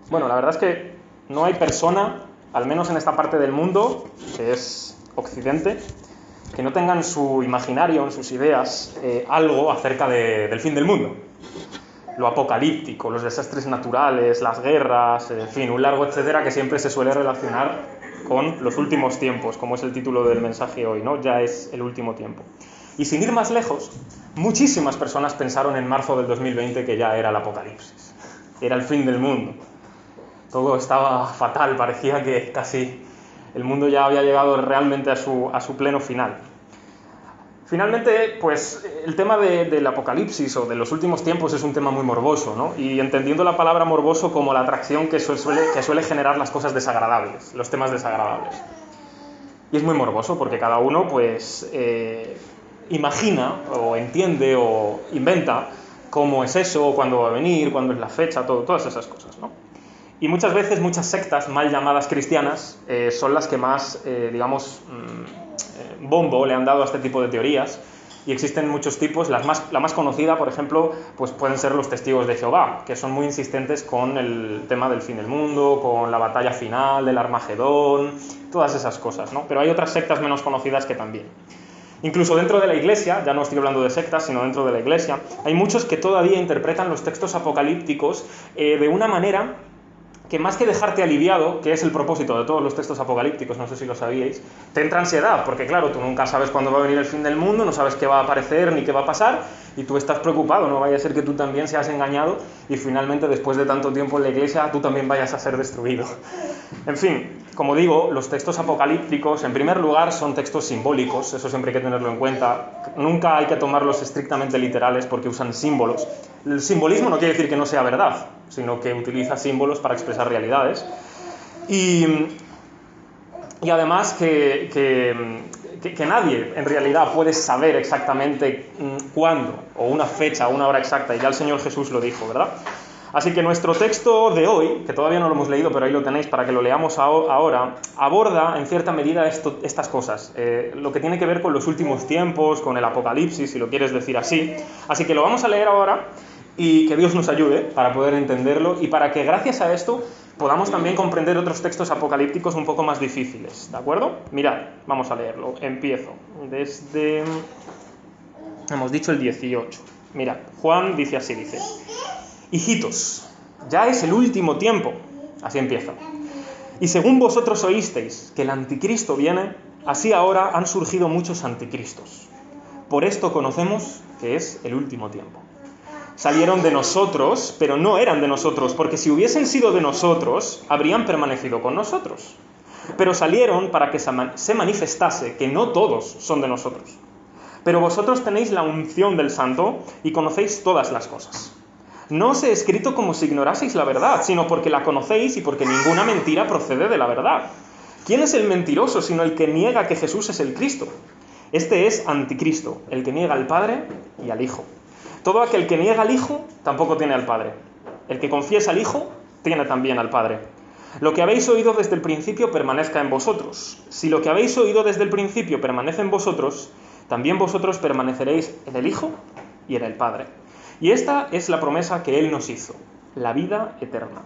Bueno, la verdad es que no hay persona, al menos en esta parte del mundo, que es Occidente, que no tenga en su imaginario, en sus ideas, algo acerca del fin del mundo. Lo apocalíptico, los desastres naturales, las guerras, en fin, un largo etcétera que siempre se suele relacionar con los últimos tiempos, como es el título del mensaje hoy, ¿no? Ya es el último tiempo. Y sin ir más lejos, muchísimas personas pensaron en marzo del 2020 que ya era el apocalipsis, era el fin del mundo. Todo estaba fatal, parecía que casi el mundo ya había llegado realmente a su pleno final. Finalmente, pues el tema del apocalipsis o de los últimos tiempos es un tema muy morboso, ¿no? Y entendiendo la palabra morboso como la atracción que suele generar las cosas desagradables, los temas desagradables. Y es muy morboso porque cada uno, pues, imagina o entiende o inventa cómo es eso, cuándo va a venir, cuándo es la fecha, todas esas cosas, ¿no? Y muchas veces muchas sectas mal llamadas cristianas son las que más, bombo le han dado a este tipo de teorías, y existen muchos tipos. La más conocida, por ejemplo, pues pueden ser los testigos de Jehová, que son muy insistentes con el tema del fin del mundo, con la batalla final, del Armagedón, todas esas cosas, ¿no? Pero hay otras sectas menos conocidas que también. Incluso dentro de la Iglesia, ya no estoy hablando de sectas, sino dentro de la Iglesia, hay muchos que todavía interpretan los textos apocalípticos de una manera que, más que dejarte aliviado, que es el propósito de todos los textos apocalípticos, no sé si lo sabíais, te entra ansiedad, porque claro, tú nunca sabes cuándo va a venir el fin del mundo, no sabes qué va a aparecer ni qué va a pasar, y tú estás preocupado, no vaya a ser que tú también seas engañado y finalmente, después de tanto tiempo en la Iglesia, tú también vayas a ser destruido. En fin, como digo, los textos apocalípticos, en primer lugar, son textos simbólicos, eso siempre hay que tenerlo en cuenta. Nunca hay que tomarlos estrictamente literales porque usan símbolos. El simbolismo no quiere decir que no sea verdad, sino que utiliza símbolos para expresar realidades. Y además que nadie en realidad puede saber exactamente cuándo, o una fecha, o una hora exacta, y ya el Señor Jesús lo dijo, ¿verdad? Así que nuestro texto de hoy, que todavía no lo hemos leído, pero ahí lo tenéis para que lo leamos ahora, aborda en cierta medida estas cosas, lo que tiene que ver con los últimos tiempos, con el apocalipsis, si lo quieres decir así. Así que lo vamos a leer ahora, y que Dios nos ayude para poder entenderlo, y para que gracias a esto podamos también comprender otros textos apocalípticos un poco más difíciles, ¿de acuerdo? Mirad, vamos a leerlo. Empiezo desde, hemos dicho, el 18. Mirad, Juan dice así, dice: hijitos, ya es el último tiempo. Así empieza. Y según vosotros oísteis que el anticristo viene, así ahora han surgido muchos anticristos. Por esto conocemos que es el último tiempo. Salieron de nosotros, pero no eran de nosotros, porque si hubiesen sido de nosotros, habrían permanecido con nosotros. Pero salieron para que se manifestase que no todos son de nosotros. Pero vosotros tenéis la unción del Santo y conocéis todas las cosas. No os he escrito como si ignoraseis la verdad, sino porque la conocéis y porque ninguna mentira procede de la verdad. ¿Quién es el mentiroso sino el que niega que Jesús es el Cristo? Este es anticristo, el que niega al Padre y al Hijo. Todo aquel que niega al Hijo tampoco tiene al Padre. El que confiesa al Hijo tiene también al Padre. Lo que habéis oído desde el principio permanezca en vosotros. Si lo que habéis oído desde el principio permanece en vosotros, también vosotros permaneceréis en el Hijo y en el Padre. Y esta es la promesa que Él nos hizo, la vida eterna.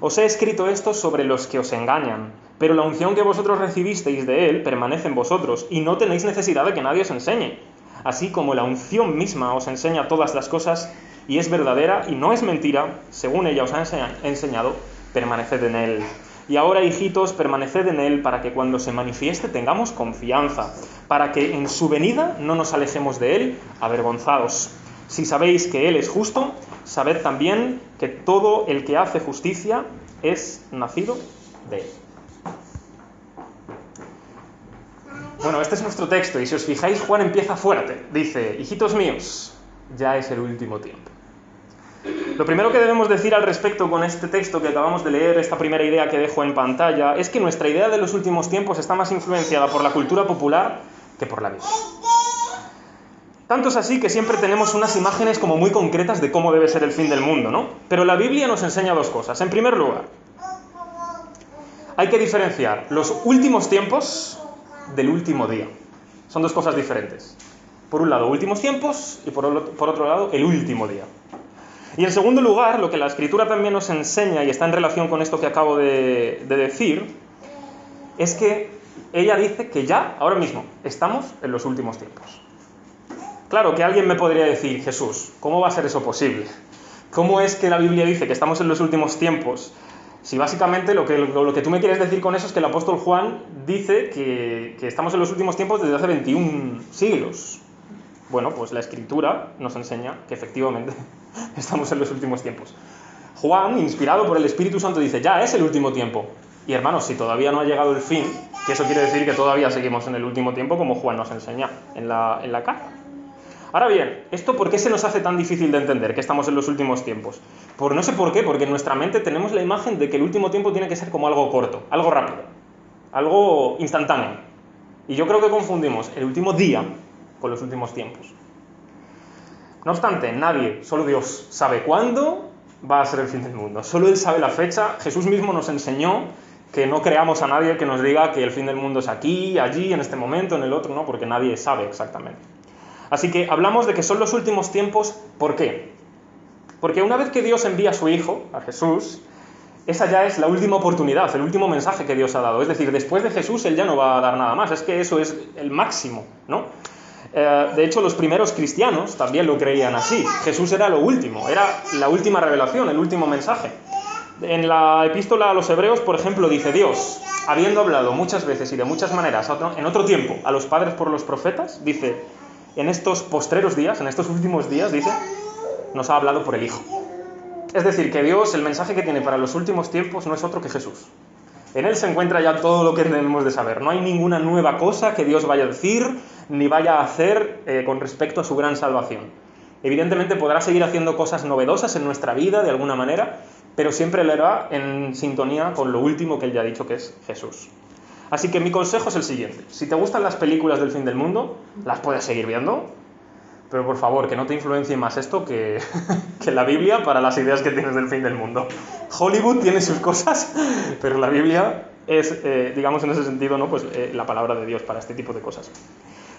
Os he escrito esto sobre los que os engañan, pero la unción que vosotros recibisteis de Él permanece en vosotros, y no tenéis necesidad de que nadie os enseñe. Así como la unción misma os enseña todas las cosas, y es verdadera y no es mentira, según ella os ha enseñado, permaneced en Él. Y ahora, hijitos, permaneced en Él, para que cuando se manifieste tengamos confianza, para que en su venida no nos alejemos de Él avergonzados. Si sabéis que Él es justo, sabed también que todo el que hace justicia es nacido de Él. Bueno, este es nuestro texto, y si os fijáis, Juan empieza fuerte. Dice: hijitos míos, ya es el último tiempo. Lo primero que debemos decir al respecto con este texto que acabamos de leer, esta primera idea que dejo en pantalla, es que nuestra idea de los últimos tiempos está más influenciada por la cultura popular que por la Biblia. Tanto es así que siempre tenemos unas imágenes como muy concretas de cómo debe ser el fin del mundo, ¿no? Pero la Biblia nos enseña dos cosas. En primer lugar, hay que diferenciar los últimos tiempos del último día. Son dos cosas diferentes. Por un lado, últimos tiempos, y por otro lado, el último día. Y en segundo lugar, lo que la Escritura también nos enseña, y está en relación con esto que acabo de decir, es que ella dice que ya, ahora mismo, estamos en los últimos tiempos. Claro, que alguien me podría decir, Jesús, ¿cómo va a ser eso posible? ¿Cómo es que la Biblia dice que estamos en los últimos tiempos? Si básicamente lo que tú me quieres decir con eso es que el apóstol Juan dice que estamos en los últimos tiempos desde hace 21 siglos. Bueno, pues la Escritura nos enseña que efectivamente estamos en los últimos tiempos. Juan, inspirado por el Espíritu Santo, dice, ya es el último tiempo. Y hermanos, si todavía no ha llegado el fin, que eso quiere decir que todavía seguimos en el último tiempo, como Juan nos enseña en la carta. Ahora bien, ¿esto por qué se nos hace tan difícil de entender que estamos en los últimos tiempos? No sé por qué, porque en nuestra mente tenemos la imagen de que el último tiempo tiene que ser como algo corto, algo rápido, algo instantáneo. Y yo creo que confundimos el último día con los últimos tiempos. No obstante, nadie, solo Dios, sabe cuándo va a ser el fin del mundo. Solo Él sabe la fecha. Jesús mismo nos enseñó que no creamos a nadie que nos diga que el fin del mundo es aquí, allí, en este momento, en el otro, no, porque nadie sabe exactamente. Así que hablamos de que son los últimos tiempos, ¿por qué? Porque una vez que Dios envía a su Hijo, a Jesús, esa ya es la última oportunidad, el último mensaje que Dios ha dado. Es decir, después de Jesús Él ya no va a dar nada más, es que eso es el máximo, ¿no? De hecho, los primeros cristianos también lo creían así. Jesús era lo último, era la última revelación, el último mensaje. En la epístola a los Hebreos, por ejemplo, dice Dios, habiendo hablado muchas veces y de muchas maneras en otro tiempo a los padres por los profetas, dice, en estos postreros días, en estos últimos días, dice, nos ha hablado por el Hijo. Es decir, que Dios, el mensaje que tiene para los últimos tiempos no es otro que Jesús. En Él se encuentra ya todo lo que debemos de saber. No hay ninguna nueva cosa que Dios vaya a decir ni vaya a hacer con respecto a su gran salvación. Evidentemente podrá seguir haciendo cosas novedosas en nuestra vida de alguna manera, pero siempre lo hará en sintonía con lo último que Él ya ha dicho, que es Jesús. Así que mi consejo es el siguiente. Si te gustan las películas del fin del mundo, las puedes seguir viendo, pero por favor, que no te influencie más esto que la Biblia para las ideas que tienes del fin del mundo. Hollywood tiene sus cosas, pero la Biblia es, digamos en ese sentido, ¿no? Pues, la palabra de Dios para este tipo de cosas.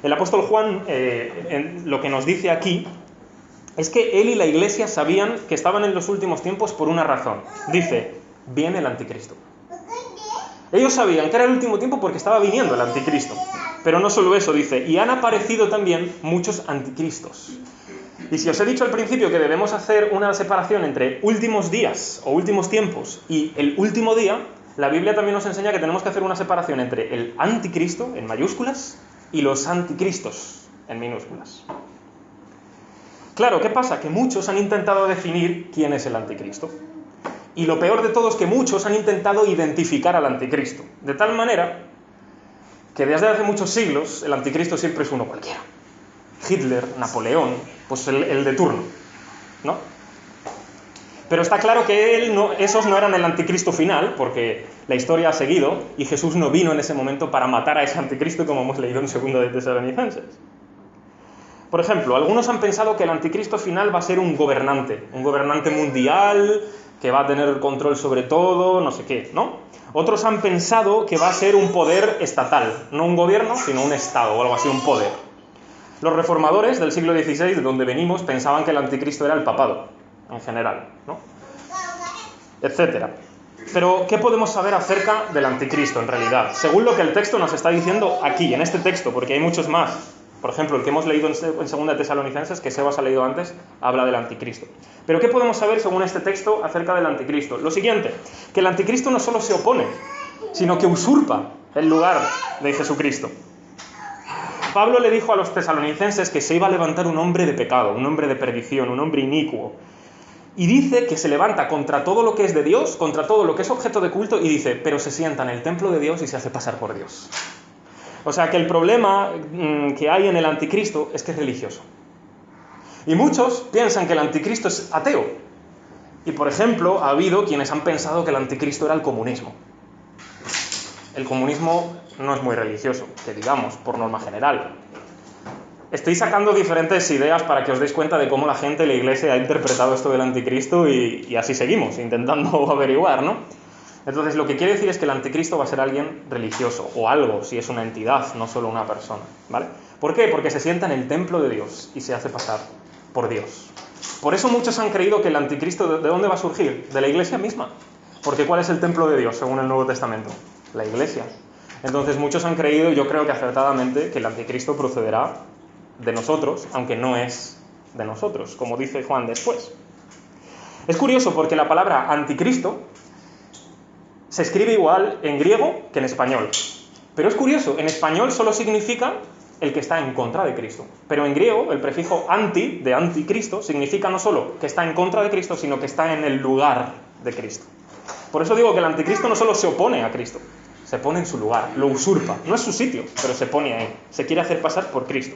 El apóstol Juan lo que nos dice aquí es que él y la iglesia sabían que estaban en los últimos tiempos por una razón. Dice, viene el anticristo. Ellos sabían que era el último tiempo porque estaba viniendo el anticristo. Pero no solo eso, dice, y han aparecido también muchos anticristos. Y si os he dicho al principio que debemos hacer una separación entre últimos días o últimos tiempos y el último día, la Biblia también nos enseña que tenemos que hacer una separación entre el anticristo, en mayúsculas, y los anticristos, en minúsculas. Claro, ¿qué pasa? Que muchos han intentado definir quién es el anticristo. Y lo peor de todo es que muchos han intentado identificar al anticristo. De tal manera que desde hace muchos siglos el anticristo siempre es uno cualquiera. Hitler, Napoleón, pues el de turno, ¿no? Pero está claro que esos no eran el anticristo final, porque la historia ha seguido y Jesús no vino en ese momento para matar a ese anticristo, como hemos leído en 2 de Tesalonicenses. Por ejemplo, algunos han pensado que el anticristo final va a ser un gobernante mundial, que va a tener el control sobre todo, no sé qué, ¿no? Otros han pensado que va a ser un poder estatal, no un gobierno, sino un estado o algo así, un poder. Los reformadores del siglo XVI, de donde venimos, pensaban que el anticristo era el papado, en general, ¿no? Etcétera. Pero, ¿qué podemos saber acerca del anticristo, en realidad? Según lo que el texto nos está diciendo aquí, en este texto, porque hay muchos más. Por ejemplo, el que hemos leído en 2 Tesalonicenses, que Sebas ha leído antes, habla del anticristo. Pero ¿qué podemos saber según este texto acerca del anticristo? Lo siguiente, que el anticristo no solo se opone, sino que usurpa el lugar de Jesucristo. Pablo le dijo a los tesalonicenses que se iba a levantar un hombre de pecado, un hombre de perdición, un hombre inicuo. Y dice que se levanta contra todo lo que es de Dios, contra todo lo que es objeto de culto, y dice, pero se sienta en el templo de Dios y se hace pasar por Dios. O sea que el problema que hay en el anticristo es que es religioso. Y muchos piensan que el anticristo es ateo. Y por ejemplo, ha habido quienes han pensado que el anticristo era el comunismo. El comunismo no es muy religioso, que digamos, por norma general. Estoy sacando diferentes ideas para que os deis cuenta de cómo la gente, la iglesia, ha interpretado esto del anticristo y así seguimos, intentando averiguar, ¿no? Entonces, lo que quiere decir es que el anticristo va a ser alguien religioso, o algo, si es una entidad, no solo una persona, ¿vale? ¿Por qué? Porque se sienta en el templo de Dios y se hace pasar por Dios. Por eso muchos han creído que el anticristo, ¿de dónde va a surgir? De la iglesia misma. Porque ¿cuál es el templo de Dios, según el Nuevo Testamento? La iglesia. Entonces muchos han creído, y yo creo que acertadamente, que el anticristo procederá de nosotros, aunque no es de nosotros, como dice Juan después. Es curioso porque la palabra anticristo se escribe igual en griego que en español. Pero es curioso, en español solo significa el que está en contra de Cristo. Pero en griego el prefijo anti, de anticristo, significa no solo que está en contra de Cristo, sino que está en el lugar de Cristo. Por eso digo que el anticristo no solo se opone a Cristo, se pone en su lugar, lo usurpa. No es su sitio, pero se pone ahí. Se quiere hacer pasar por Cristo.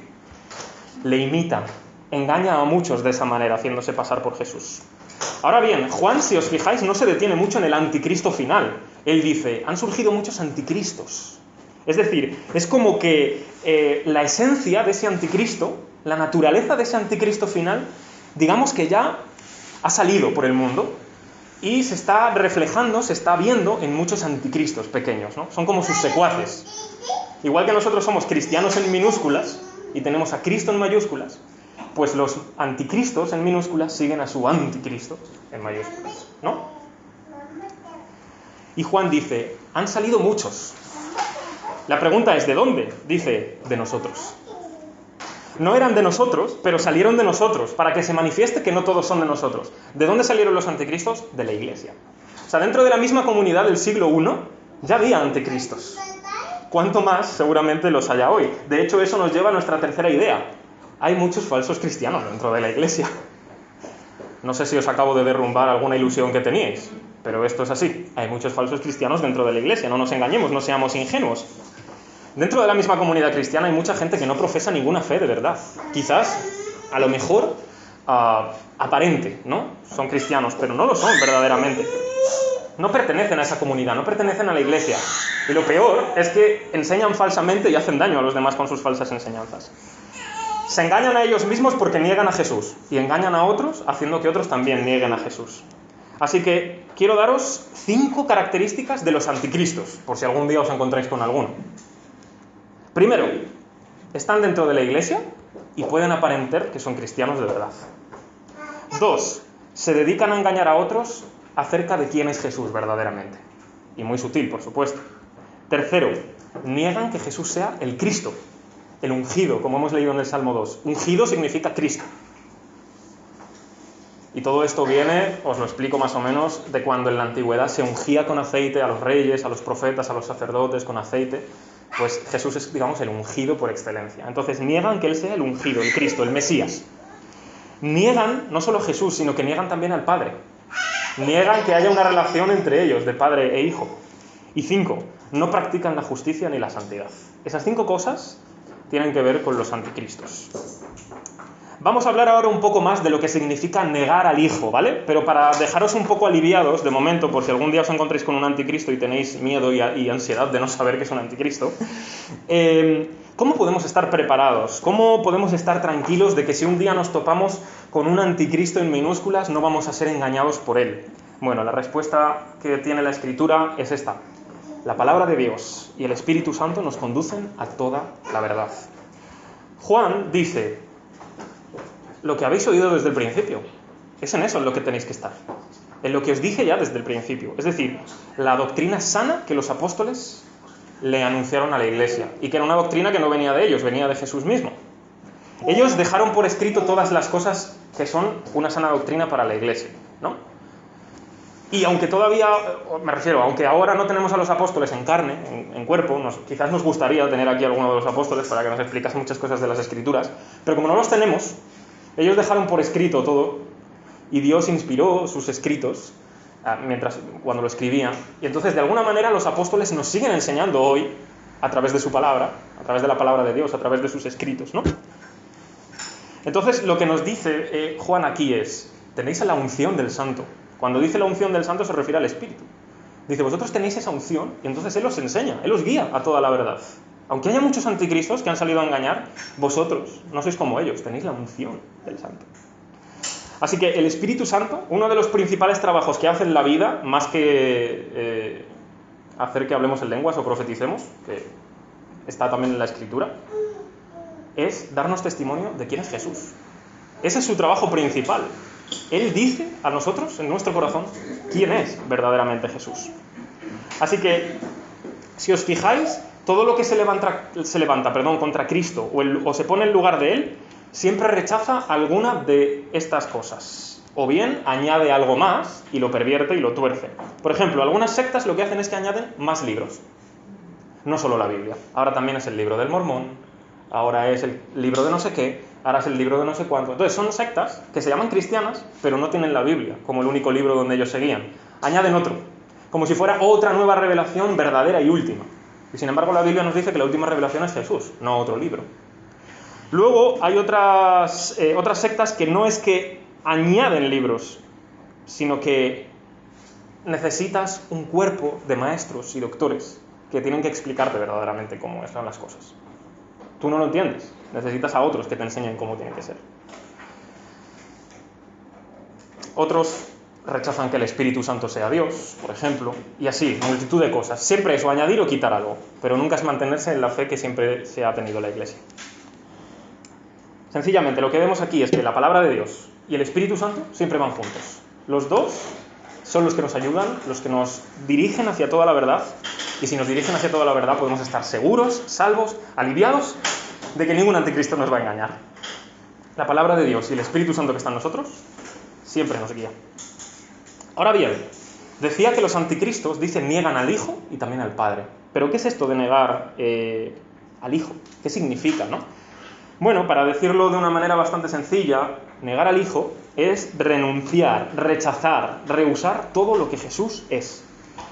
Le imita, engaña a muchos de esa manera, haciéndose pasar por Jesús. Ahora bien, Juan, si os fijáis, no se detiene mucho en el anticristo final. Él dice, han surgido muchos anticristos. Es decir, es como que la esencia de ese anticristo, la naturaleza de ese anticristo final, digamos que ya ha salido por el mundo y se está reflejando, se está viendo en muchos anticristos pequeños, ¿no? Son como sus secuaces. Igual que nosotros somos cristianos en minúsculas y tenemos a Cristo en mayúsculas, pues los anticristos en minúsculas siguen a su anticristo en mayúsculas, ¿no? Y Juan dice, han salido muchos. La pregunta es, ¿de dónde? Dice, de nosotros. No eran de nosotros, pero salieron de nosotros, para que se manifieste que no todos son de nosotros. ¿De dónde salieron los anticristos? De la iglesia. O sea, dentro de la misma comunidad del siglo I ya había anticristos. ¿Cuánto más seguramente los haya hoy? De hecho, eso nos lleva a nuestra tercera idea. Hay muchos falsos cristianos dentro de la iglesia. No sé si os acabo de derrumbar alguna ilusión que teníais, pero esto es así. Hay muchos falsos cristianos dentro de la iglesia, no nos engañemos, no seamos ingenuos. Dentro de la misma comunidad cristiana hay mucha gente que no profesa ninguna fe de verdad. Quizás, a lo mejor, aparente, ¿no? Son cristianos, pero no lo son verdaderamente. No pertenecen a esa comunidad, no pertenecen a la iglesia. Y lo peor es que enseñan falsamente y hacen daño a los demás con sus falsas enseñanzas. Se engañan a ellos mismos porque niegan a Jesús y engañan a otros haciendo que otros también nieguen a Jesús. Así que quiero daros 5 características de los anticristos, por si algún día os encontráis con alguno. Primero, están dentro de la iglesia y pueden aparentar que son cristianos de verdad. 2, se dedican a engañar a otros acerca de quién es Jesús verdaderamente. Y muy sutil, por supuesto. Tercero, niegan que Jesús sea el Cristo, el ungido, como hemos leído en el Salmo 2. Ungido significa Cristo. Y todo esto viene, os lo explico más o menos, de cuando en la antigüedad se ungía con aceite a los reyes, a los profetas, a los sacerdotes con aceite. Pues Jesús es, digamos, el ungido por excelencia. Entonces niegan que Él sea el ungido, el Cristo, el Mesías. Niegan no solo a Jesús, sino que niegan también al Padre. Niegan que haya una relación entre ellos, de padre e hijo. Y 5, no practican la justicia ni la santidad. Esas 5 cosas tienen que ver con los anticristos. Vamos a hablar ahora un poco más de lo que significa negar al Hijo, ¿vale? Pero para dejaros un poco aliviados, de momento, por si algún día os encontréis con un anticristo y tenéis miedo y ansiedad de no saber que es un anticristo, ¿cómo podemos estar preparados? ¿Cómo podemos estar tranquilos de que si un día nos topamos con un anticristo en minúsculas no vamos a ser engañados por él? Bueno, la respuesta que tiene la Escritura es esta. La palabra de Dios y el Espíritu Santo nos conducen a toda la verdad. Juan dice, lo que habéis oído desde el principio, es en eso en lo que tenéis que estar. En lo que os dije ya desde el principio. Es decir, la doctrina sana que los apóstoles le anunciaron a la iglesia. Y que era una doctrina que no venía de ellos, venía de Jesús mismo. Ellos dejaron por escrito todas las cosas que son una sana doctrina para la iglesia, ¿no? Y aunque todavía, me refiero, aunque ahora no tenemos a los apóstoles en carne, en cuerpo, quizás nos gustaría tener aquí a alguno de los apóstoles para que nos explicase muchas cosas de las Escrituras, pero como no los tenemos, ellos dejaron por escrito todo y Dios inspiró sus escritos cuando lo escribían. Y entonces, de alguna manera, los apóstoles nos siguen enseñando hoy a través de su palabra, a través de la palabra de Dios, a través de sus escritos, ¿no? Entonces, lo que nos dice Juan aquí es, tenéis la unción del Santo. Cuando dice la unción del Santo se refiere al Espíritu. Dice, vosotros tenéis esa unción y entonces Él os enseña, Él os guía a toda la verdad. Aunque haya muchos anticristos que han salido a engañar, vosotros no sois como ellos, tenéis la unción del Santo. Así que el Espíritu Santo, uno de los principales trabajos que hace en la vida, más que hacer que hablemos en lenguas o profeticemos, que está también en la Escritura, es darnos testimonio de quién es Jesús. Ese es su trabajo principal. Él dice a nosotros, en nuestro corazón, quién es verdaderamente Jesús. Así que, si os fijáis, todo lo que se levanta contra Cristo o se pone en lugar de Él, siempre rechaza alguna de estas cosas. O bien añade algo más y lo pervierte y lo tuerce. Por ejemplo, algunas sectas lo que hacen es que añaden más libros. No solo la Biblia. Ahora también es el libro del Mormón, ahora es el libro de no sé qué, ahora es el libro de no sé cuánto. Entonces son sectas que se llaman cristianas, pero no tienen la Biblia como el único libro donde ellos seguían. Añaden otro, como si fuera otra nueva revelación verdadera y última. Y sin embargo la Biblia nos dice que la última revelación es Jesús, no otro libro. Luego hay otras sectas que no es que añaden libros, sino que necesitas un cuerpo de maestros y doctores que tienen que explicarte verdaderamente cómo son las cosas. Tú no lo entiendes, necesitas a otros que te enseñen cómo tiene que ser. Otros rechazan que el Espíritu Santo sea Dios, por ejemplo, y así, multitud de cosas. Siempre es o añadir o quitar algo, pero nunca es mantenerse en la fe que siempre se ha tenido la Iglesia. Sencillamente, lo que vemos aquí es que la palabra de Dios y el Espíritu Santo siempre van juntos. Los dos son los que nos ayudan, los que nos dirigen hacia toda la verdad, y si nos dirigen hacia toda la verdad podemos estar seguros, salvos, aliviados de que ningún anticristo nos va a engañar. La palabra de Dios y el Espíritu Santo que está en nosotros siempre nos guía. Ahora bien, decía que los anticristos dicen niegan al Hijo y también al Padre. ¿Pero qué es esto de negar al Hijo? ¿Qué significa, no? Bueno, para decirlo de una manera bastante sencilla, negar al Hijo es renunciar, rechazar, rehusar todo lo que Jesús es.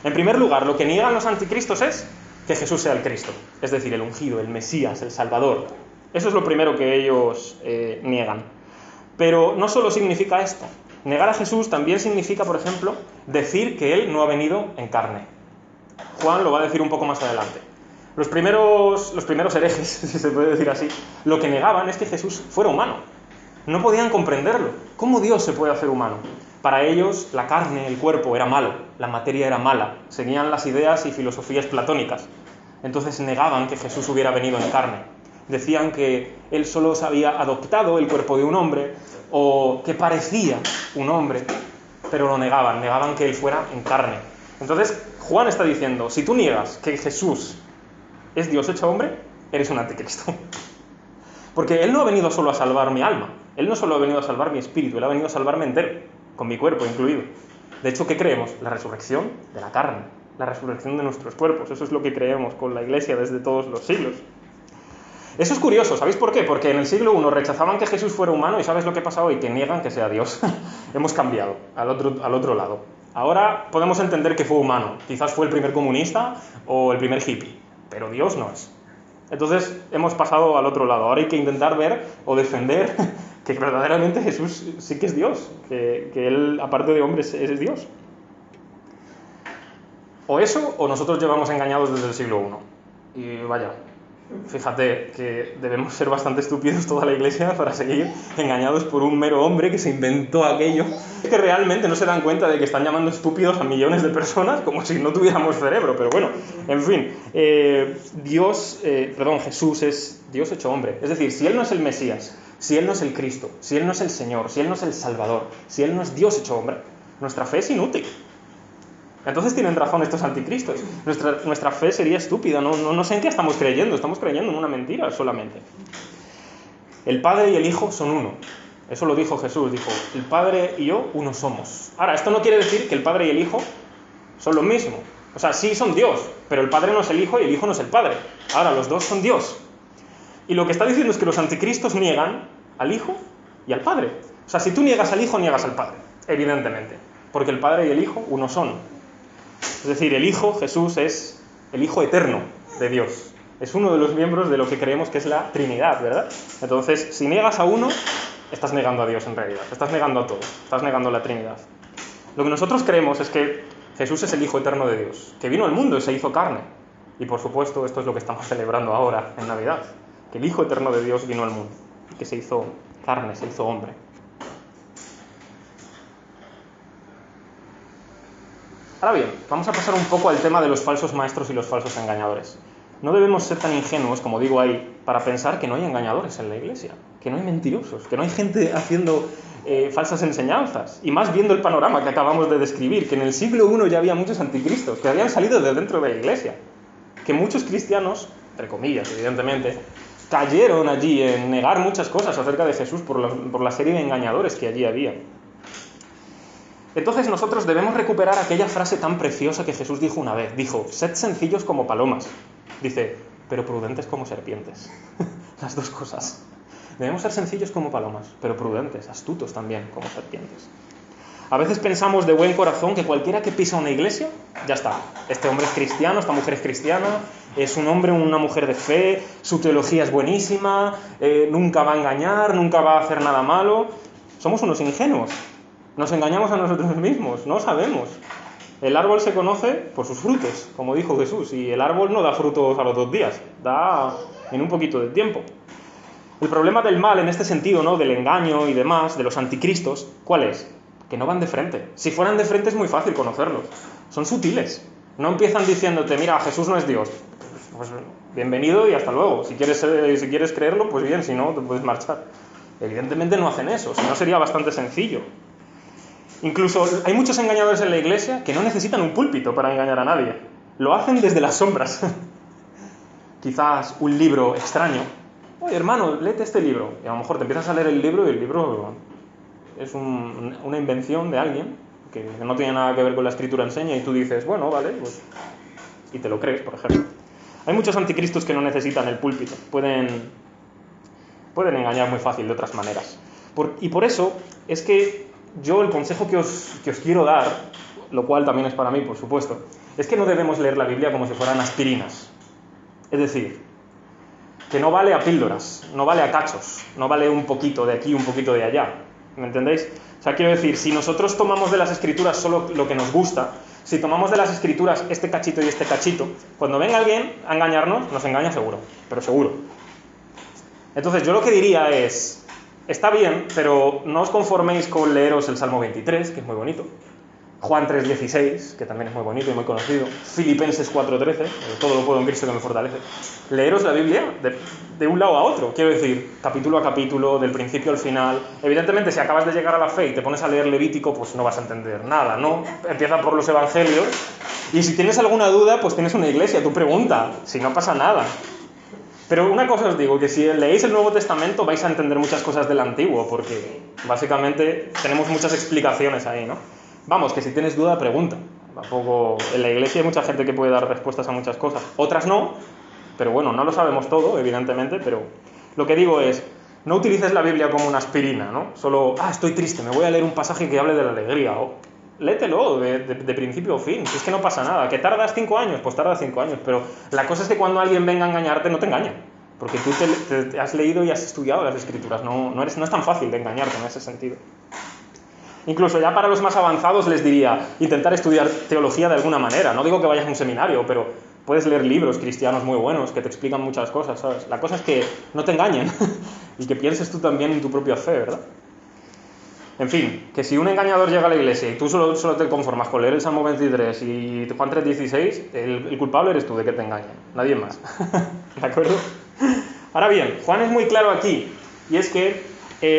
En primer lugar, lo que niegan los anticristos es que Jesús sea el Cristo, es decir, el ungido, el Mesías, el Salvador. Eso es lo primero que ellos niegan. Pero no solo significa esto. Negar a Jesús también significa, por ejemplo, decir que Él no ha venido en carne. Juan lo va a decir un poco más adelante. Los primeros herejes, si se puede decir así, lo que negaban es que Jesús fuera humano. No podían comprenderlo. ¿Cómo Dios se puede hacer humano? Para ellos, la carne, el cuerpo, era malo, la materia era mala. Seguían las ideas y filosofías platónicas. Entonces negaban que Jesús hubiera venido en carne. Decían que Él solo se había adoptado el cuerpo de un hombre, o que parecía un hombre, pero lo negaban que Él fuera en carne. Entonces, Juan está diciendo, si tú niegas que Jesús es Dios hecho hombre, eres un anticristo. Porque Él no ha venido solo a salvar mi alma, Él no solo ha venido a salvar mi espíritu, Él ha venido a salvarme entero, con mi cuerpo incluido. De hecho, ¿qué creemos? La resurrección de la carne, la resurrección de nuestros cuerpos. Eso es lo que creemos con la Iglesia desde todos los siglos. Eso es curioso, ¿sabéis por qué? Porque en el siglo I rechazaban que Jesús fuera humano y ¿sabes lo que pasa hoy? Que niegan que sea Dios. Hemos cambiado al otro lado. Ahora podemos entender que fue humano, quizás fue el primer comunista o el primer hippie, pero Dios no es. Entonces hemos pasado al otro lado. Ahora hay que intentar ver o defender que verdaderamente Jesús sí que es Dios, que Él, aparte de hombre, es Dios. O eso, o nosotros llevamos engañados desde el siglo I. Y vaya, fíjate que debemos ser bastante estúpidos toda la Iglesia para seguir engañados por un mero hombre que se inventó aquello, que realmente no se dan cuenta de que están llamando estúpidos a millones de personas como si no tuviéramos cerebro, pero bueno, en fin, Jesús es Dios hecho hombre. Es decir, si Él no es el Mesías, si Él no es el Cristo, si Él no es el Señor, si Él no es el Salvador, si Él no es Dios hecho hombre, nuestra fe es inútil. Entonces tienen razón estos anticristos. Nuestra fe sería estúpida. No sé en qué estamos creyendo en una mentira solamente. El Padre y el Hijo son uno. Eso lo dijo Jesús. Dijo, el Padre y yo uno somos. Ahora, esto no quiere decir que el Padre y el Hijo son lo mismo. O sea, sí son Dios, pero el Padre no es el Hijo y el Hijo no es el Padre. Ahora, los dos son Dios. Y lo que está diciendo es que los anticristos niegan al Hijo y al Padre. O sea, si tú niegas al Hijo, niegas al Padre, evidentemente. Porque el Padre y el Hijo uno son. Es decir, el Hijo, Jesús, es el Hijo eterno de Dios. Es uno de los miembros de lo que creemos que es la Trinidad, ¿verdad? Entonces, si niegas a uno, estás negando a Dios en realidad. Estás negando a todo. Estás negando a la Trinidad. Lo que nosotros creemos es que Jesús es el Hijo eterno de Dios, que vino al mundo y se hizo carne. Y por supuesto, esto es lo que estamos celebrando ahora, en Navidad. Que el Hijo eterno de Dios vino al mundo, que se hizo carne, se hizo hombre. Ahora bien, vamos a pasar un poco al tema de los falsos maestros y los falsos engañadores. No debemos ser tan ingenuos, como digo ahí, para pensar que no hay engañadores en la iglesia, que no hay mentirosos, que no hay gente haciendo falsas enseñanzas. Y más viendo el panorama que acabamos de describir, que en el siglo I ya había muchos anticristos, que habían salido de dentro de la iglesia, que muchos cristianos, entre comillas, evidentemente, cayeron allí en negar muchas cosas acerca de Jesús por la serie de engañadores que allí había. Entonces nosotros debemos recuperar aquella frase tan preciosa que Jesús dijo una vez. Dijo, sed sencillos como palomas. Dice, pero prudentes como serpientes. Las dos cosas. Debemos ser sencillos como palomas, pero prudentes, astutos también como serpientes. A veces pensamos de buen corazón que cualquiera que pisa una iglesia, ya está. Este hombre es cristiano, esta mujer es cristiana, es un hombre o una mujer de fe, su teología es buenísima, nunca va a engañar, nunca va a hacer nada malo. Somos unos ingenuos. Nos engañamos a nosotros mismos, no sabemos. El árbol se conoce por sus frutos, como dijo Jesús, y el árbol no da frutos a los 2 días, da en un poquito de tiempo. El problema del mal en este sentido, ¿no?, del engaño y demás, de los anticristos, ¿cuál es? Que no van de frente. Si fueran de frente es muy fácil conocerlos. Son sutiles. No empiezan diciéndote, mira, Jesús no es Dios. Pues bienvenido y hasta luego. Si quieres creerlo, pues bien, si no, te puedes marchar. Evidentemente no hacen eso, si no sería bastante sencillo. Incluso hay muchos engañadores en la iglesia que no necesitan un púlpito para engañar a nadie. Lo hacen desde las sombras. Quizás un libro extraño. Oye, hermano, léete este libro. Y a lo mejor te empiezas a leer el libro y el libro es una invención de alguien que no tiene nada que ver con la escritura enseña y tú dices, bueno, vale, pues... y te lo crees, por ejemplo. Hay muchos anticristos que no necesitan el púlpito. Pueden engañar muy fácil de otras maneras. Y por eso es que yo el consejo que os quiero dar, lo cual también es para mí, por supuesto, es que no debemos leer la Biblia como si fueran aspirinas. Es decir, que no vale a píldoras, no vale a cachos, no vale un poquito de aquí, un poquito de allá. ¿Me entendéis? O sea, quiero decir, si nosotros tomamos de las Escrituras solo lo que nos gusta, si tomamos de las Escrituras este cachito y este cachito, cuando venga alguien a engañarnos, nos engaña seguro, pero seguro. Entonces yo lo que diría es... Está bien, pero no os conforméis con leeros el Salmo 23, que es muy bonito, Juan 3:16, que también es muy bonito y muy conocido, Filipenses 4:13, todo lo puedo en Cristo que me fortalece. Leeros la Biblia de un lado a otro, quiero decir, capítulo a capítulo, del principio al final. Evidentemente, si acabas de llegar a la fe y te pones a leer Levítico, pues no vas a entender nada, ¿no? Empieza por los evangelios, y si tienes alguna duda, pues tienes una iglesia, tú pregunta, si no pasa nada. Pero una cosa os digo, que si leéis el Nuevo Testamento vais a entender muchas cosas del Antiguo, porque básicamente tenemos muchas explicaciones ahí, ¿no? Vamos, que si tienes duda, pregunta. Tampoco... En la iglesia hay mucha gente que puede dar respuestas a muchas cosas. Otras no, pero bueno, no lo sabemos todo, evidentemente, pero lo que digo es, no utilices la Biblia como una aspirina, ¿no? Solo, estoy triste, me voy a leer un pasaje que hable de la alegría, o léetelo de principio a fin, si es que no pasa nada. ¿Que tardas 5 años? Pues tarda 5 años, pero la cosa es que cuando alguien venga a engañarte, no te engaña, porque tú te has leído y has estudiado las Escrituras, no es tan fácil de engañarte en ese sentido. Incluso ya para los más avanzados les diría, intentar estudiar teología de alguna manera. No digo que vayas a un seminario, pero puedes leer libros cristianos muy buenos que te explican muchas cosas, ¿sabes? La cosa es que no te engañen y que pienses tú también en tu propia fe, ¿verdad? En fin, que si un engañador llega a la iglesia y tú solo te conformas con leer el Salmo 23 y Juan 3:16, el culpable eres tú de que te engañen, nadie más. ¿De acuerdo? Ahora bien, Juan es muy claro aquí, y es que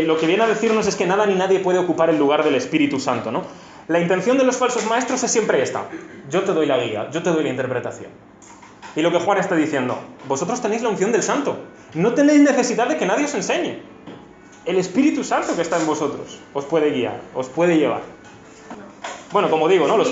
lo que viene a decirnos es que nada ni nadie puede ocupar el lugar del Espíritu Santo, ¿no? La intención de los falsos maestros es siempre esta: yo te doy la guía, yo te doy la interpretación. Y lo que Juan está diciendo, vosotros tenéis la unción del Santo, no tenéis necesidad de que nadie os enseñe. El Espíritu Santo que está en vosotros os puede guiar, os puede llevar. Bueno, como digo, ¿no? Los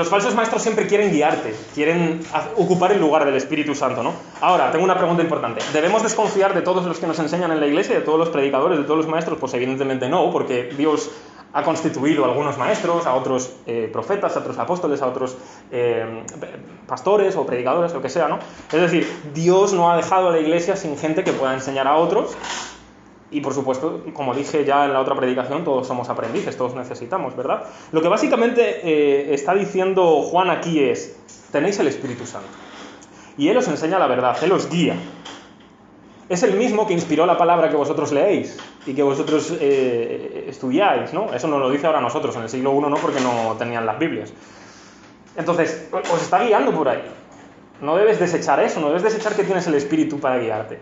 falsos maestros siempre quieren guiarte, quieren ocupar el lugar del Espíritu Santo, ¿no? Ahora, tengo una pregunta importante. ¿Debemos desconfiar de todos los que nos enseñan en la iglesia, de todos los predicadores, de todos los maestros? Pues evidentemente no, porque Dios ha constituido a algunos maestros, a otros profetas, a otros apóstoles, a otros pastores o predicadores, lo que sea, ¿no? Es decir, Dios no ha dejado a la iglesia sin gente que pueda enseñar a otros. Y por supuesto, como dije ya en la otra predicación, todos somos aprendices, todos necesitamos, ¿verdad? Lo que básicamente está diciendo Juan aquí es, tenéis el Espíritu Santo. Y Él os enseña la verdad, Él os guía. Es el mismo que inspiró la palabra que vosotros leéis y que vosotros estudiáis, ¿no? Eso nos lo dice ahora a nosotros, en el siglo I no, porque no tenían las Biblias. Entonces, os está guiando por ahí. No debes desechar eso, no debes desechar que tienes el Espíritu para guiarte.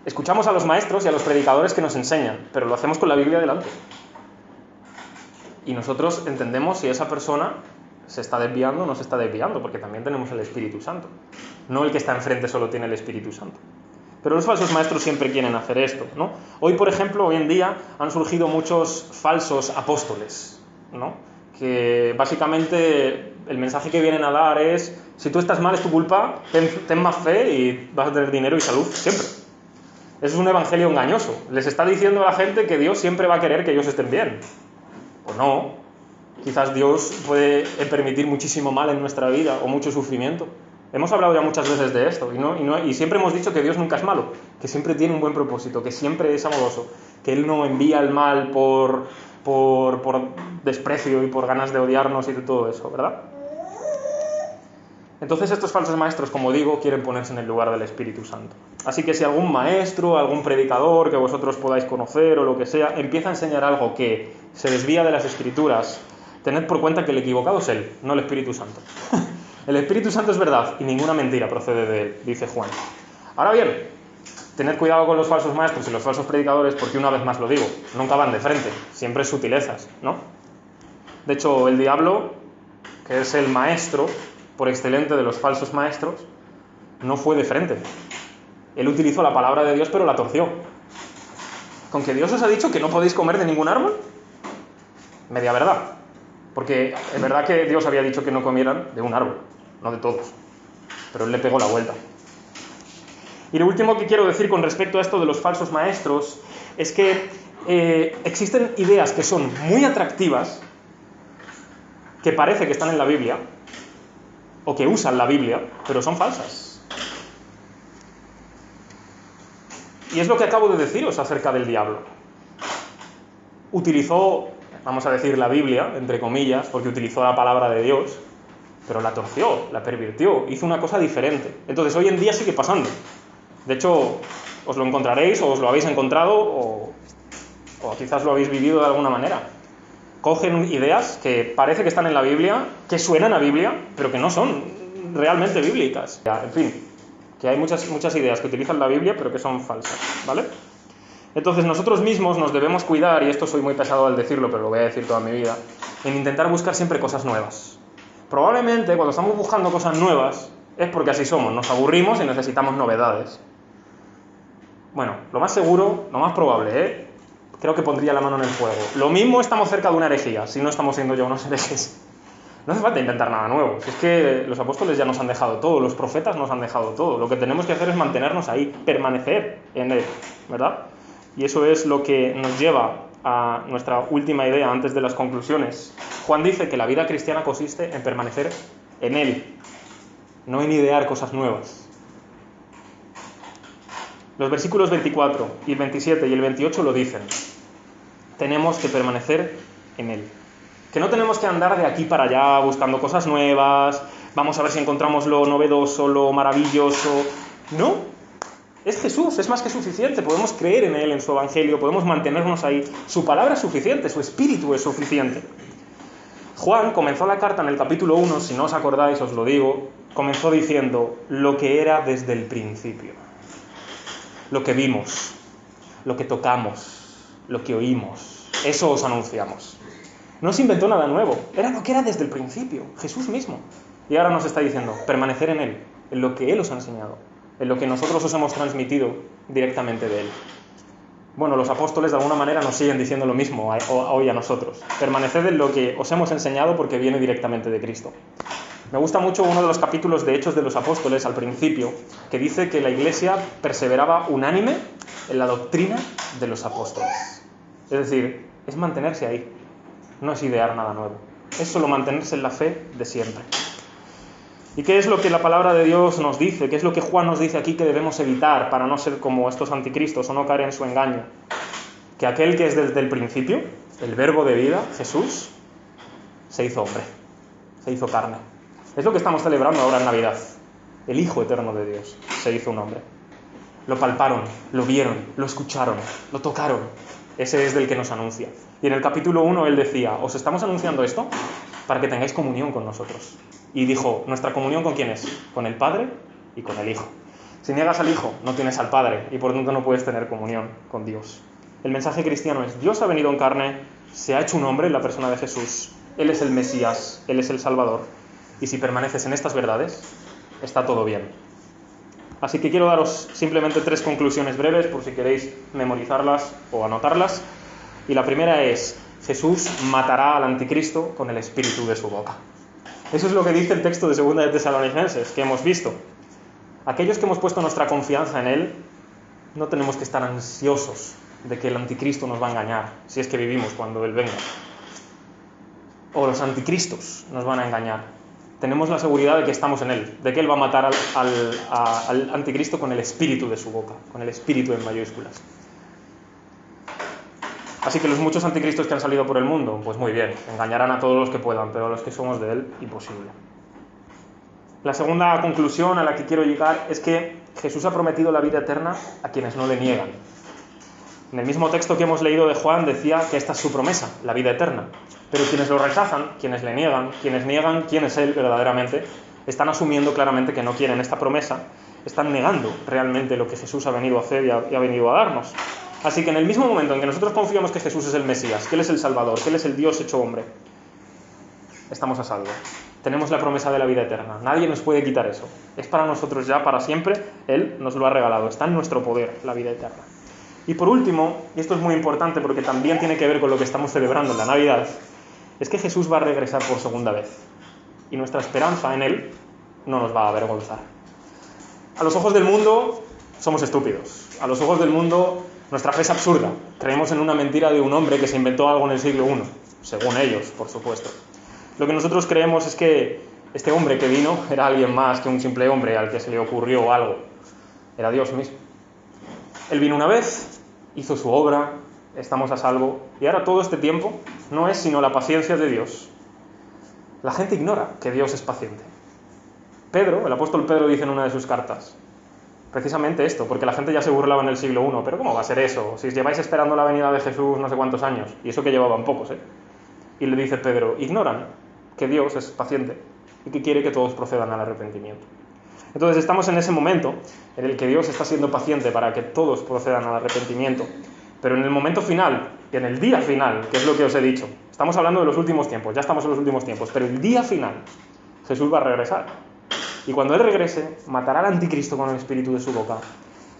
Escuchamos a los maestros y a los predicadores que nos enseñan, pero lo hacemos con la Biblia delante. Y nosotros entendemos si esa persona se está desviando o no se está desviando, porque también tenemos el Espíritu Santo. No el que está enfrente solo tiene el Espíritu Santo. Pero los falsos maestros siempre quieren hacer esto, ¿no? Hoy, por ejemplo, hoy en día han surgido muchos falsos apóstoles, ¿no? Que básicamente el mensaje que vienen a dar es: si tú estás mal es tu culpa, ten más fe y vas a tener dinero y salud siempre. Eso es un evangelio engañoso. Les está diciendo a la gente que Dios siempre va a querer que ellos estén bien. Pues no. Quizás Dios puede permitir muchísimo mal en nuestra vida o mucho sufrimiento. Hemos hablado ya muchas veces de esto y siempre hemos dicho que Dios nunca es malo, que siempre tiene un buen propósito, que siempre es amoroso, que Él no envía el mal por desprecio y por ganas de odiarnos y de todo eso, ¿verdad? Entonces estos falsos maestros, como digo, quieren ponerse en el lugar del Espíritu Santo. Así que si algún maestro, algún predicador que vosotros podáis conocer o lo que sea, empieza a enseñar algo que se desvía de las Escrituras, tened por cuenta que el equivocado es Él, no el Espíritu Santo. El Espíritu Santo es verdad y ninguna mentira procede de Él, dice Juan. Ahora bien, tened cuidado con los falsos maestros y los falsos predicadores, porque una vez más lo digo, nunca van de frente, siempre sutilezas, ¿no? De hecho, el diablo, que es el maestro por excelente de los falsos maestros, no fue de frente. Él utilizó la palabra de Dios, pero la torció. ¿Con que Dios os ha dicho que no podéis comer de ningún árbol? Media verdad. Porque es verdad que Dios había dicho que no comieran de un árbol, no de todos. Pero Él le pegó la vuelta. Y lo último que quiero decir con respecto a esto de los falsos maestros es que existen ideas que son muy atractivas, que parece que están en la Biblia, o que usan la Biblia, pero son falsas. Y es lo que acabo de deciros acerca del diablo. Utilizó, vamos a decir, la Biblia, entre comillas, porque utilizó la palabra de Dios, pero la torció, la pervirtió, hizo una cosa diferente. Entonces hoy en día sigue pasando. De hecho, os lo encontraréis, o os lo habéis encontrado, o quizás lo habéis vivido de alguna manera. Cogen ideas que parece que están en la Biblia, que suenan a Biblia, pero que no son realmente bíblicas. En fin, que hay muchas ideas que utilizan la Biblia, pero que son falsas, ¿vale? Entonces nosotros mismos nos debemos cuidar, y esto soy muy pesado al decirlo, pero lo voy a decir toda mi vida, en intentar buscar siempre cosas nuevas. Probablemente cuando estamos buscando cosas nuevas es porque así somos, nos aburrimos y necesitamos novedades. Bueno, lo más seguro, lo más probable, creo que pondría la mano en el fuego. Lo mismo estamos cerca de una herejía, si no estamos siendo ya unos herejes. No hace falta inventar nada nuevo. Es que los apóstoles ya nos han dejado todo, los profetas nos han dejado todo. Lo que tenemos que hacer es mantenernos ahí, permanecer en Él, ¿verdad? Y eso es lo que nos lleva a nuestra última idea antes de las conclusiones. Juan dice que la vida cristiana consiste en permanecer en Él, no en idear cosas nuevas. Los versículos 24 y el 27 y el 28 lo dicen. Tenemos que permanecer en Él. Que no tenemos que andar de aquí para allá buscando cosas nuevas, vamos a ver si encontramos lo novedoso, lo maravilloso. No, es Jesús, es más que suficiente, podemos creer en Él, en su Evangelio, podemos mantenernos ahí. Su palabra es suficiente, su espíritu es suficiente. Juan comenzó la carta en el capítulo 1, si no os acordáis, os lo digo, comenzó diciendo lo que era desde el principio. Lo que vimos, lo que tocamos, lo que oímos, eso os anunciamos. No se inventó nada nuevo, era lo que era desde el principio, Jesús mismo. Y ahora nos está diciendo, permanecer en Él, en lo que Él os ha enseñado, en lo que nosotros os hemos transmitido directamente de Él. Bueno, los apóstoles de alguna manera nos siguen diciendo lo mismo hoy a nosotros. Permaneced en lo que os hemos enseñado porque viene directamente de Cristo. Me gusta mucho uno de los capítulos de Hechos de los Apóstoles al principio, que dice que la Iglesia perseveraba unánime en la doctrina de los apóstoles. Es decir, es mantenerse ahí. No es idear nada nuevo, es solo mantenerse en la fe de siempre. ¿Y qué es lo que la palabra de Dios nos dice? ¿Qué es lo que Juan nos dice aquí que debemos evitar para no ser como estos anticristos o no caer en su engaño? Que aquel que es desde el principio, el verbo de vida, Jesús, se hizo hombre, se hizo carne. Es lo que estamos celebrando ahora en Navidad. El Hijo eterno de Dios se hizo un hombre. Lo palparon, lo vieron, lo escucharon, lo tocaron. Ese es del que nos anuncia. Y en el capítulo 1 él decía, os estamos anunciando esto para que tengáis comunión con nosotros. Y dijo, ¿nuestra comunión con quién es? Con el Padre y con el Hijo. Si niegas al Hijo, no tienes al Padre y por lo tanto no puedes tener comunión con Dios. El mensaje cristiano es, Dios ha venido en carne, se ha hecho un hombre en la persona de Jesús, Él es el Mesías, Él es el Salvador, y si permaneces en estas verdades, está todo bien. Así que quiero daros simplemente 3 conclusiones breves por si queréis memorizarlas o anotarlas. Y la primera es, Jesús matará al anticristo con el espíritu de su boca. Eso es lo que dice el texto de 2 de Tesalonicenses, que hemos visto. Aquellos que hemos puesto nuestra confianza en Él, no tenemos que estar ansiosos de que el anticristo nos va a engañar, si es que vivimos cuando Él venga. O los anticristos nos van a engañar. Tenemos la seguridad de que estamos en Él, de que Él va a matar al anticristo con el espíritu de su boca, con el espíritu en mayúsculas. Así que los muchos anticristos que han salido por el mundo, pues muy bien, engañarán a todos los que puedan, pero a los que somos de Él, imposible. La segunda conclusión a la que quiero llegar es que Jesús ha prometido la vida eterna a quienes no le niegan. En el mismo texto que hemos leído de Juan decía que esta es su promesa, la vida eterna. Pero quienes lo rechazan, quienes le niegan, quienes niegan quién es Él verdaderamente, están asumiendo claramente que no quieren esta promesa, están negando realmente lo que Jesús ha venido a hacer y ha venido a darnos. Así que en el mismo momento en que nosotros confiamos que Jesús es el Mesías, que Él es el Salvador, que Él es el Dios hecho hombre, estamos a salvo. Tenemos la promesa de la vida eterna. Nadie nos puede quitar eso. Es para nosotros ya, para siempre. Él nos lo ha regalado. Está en nuestro poder, la vida eterna. Y por último, y esto es muy importante porque también tiene que ver con lo que estamos celebrando en la Navidad, es que Jesús va a regresar por segunda vez. Y nuestra esperanza en Él no nos va a avergonzar. A los ojos del mundo somos estúpidos. A los ojos del mundo nuestra fe es absurda. Creemos en una mentira de un hombre que se inventó algo en el siglo I, según ellos, por supuesto. Lo que nosotros creemos es que este hombre que vino era alguien más que un simple hombre al que se le ocurrió algo. Era Dios mismo. Él vino una vez, hizo su obra, estamos a salvo, y ahora todo este tiempo no es sino la paciencia de Dios. La gente ignora que Dios es paciente. Pedro, el apóstol Pedro, dice en una de sus cartas, precisamente esto, porque la gente ya se burlaba en el siglo I, pero ¿cómo va a ser eso? Si lleváis esperando la venida de Jesús no sé cuántos años, y eso que llevaban pocos, Y le dice Pedro, ignoran que Dios es paciente y que quiere que todos procedan al arrepentimiento. Entonces estamos en ese momento en el que Dios está siendo paciente para que todos procedan al arrepentimiento, pero en el momento final, en el día final, que es lo que os he dicho, estamos hablando de los últimos tiempos, ya estamos en los últimos tiempos, pero el día final Jesús va a regresar. Y cuando Él regrese, matará al anticristo con el espíritu de su boca,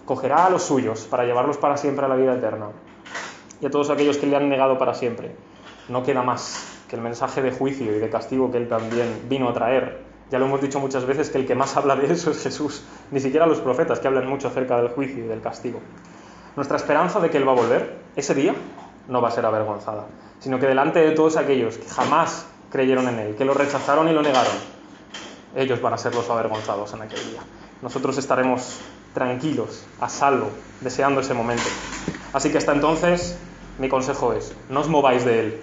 cogerá a los suyos para llevarlos para siempre a la vida eterna, y a todos aquellos que le han negado para siempre. No queda más que el mensaje de juicio y de castigo que Él también vino a traer. Ya lo hemos dicho muchas veces que el que más habla de eso es Jesús, ni siquiera los profetas, que hablan mucho acerca del juicio y del castigo. Nuestra esperanza de que Él va a volver, ese día, no va a ser avergonzada, sino que delante de todos aquellos que jamás creyeron en Él, que lo rechazaron y lo negaron, ellos van a ser los avergonzados en aquel día. Nosotros estaremos tranquilos, a salvo, deseando ese momento. Así que hasta entonces, mi consejo es, no os mováis de Él,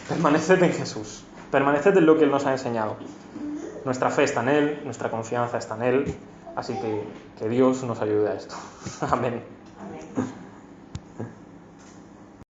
permaneced en Jesús, permaneced en lo que Él nos ha enseñado. Nuestra fe está en Él, nuestra confianza está en Él, así que Dios nos ayude a esto. Amén. Amén.